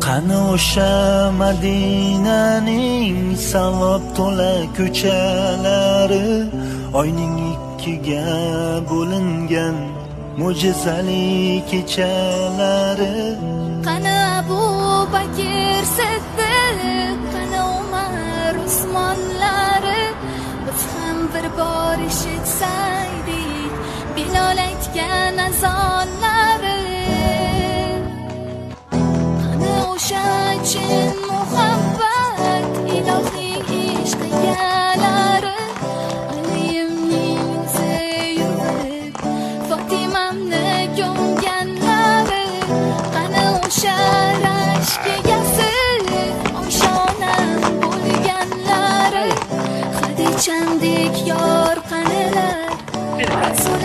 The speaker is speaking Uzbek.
Qani o'sha Madinaning savob to'la ko'chalari, oyning ikkiga bo'lingan mo'jizali kechalari. Qani Abu Bakr Siddiq, qani Umar Usmonlari, biz ham bir bor eshitsaydik Bilol aytgan azonlari. Qani o'sha chin muhabbat, ilohiy ishq egalari, Aliyimning yurib Fotimamni ko'mganlari. Qani o'sha rashk egasi, oshonam bo'lganlari, Xadichandek yor qanilar, Rasul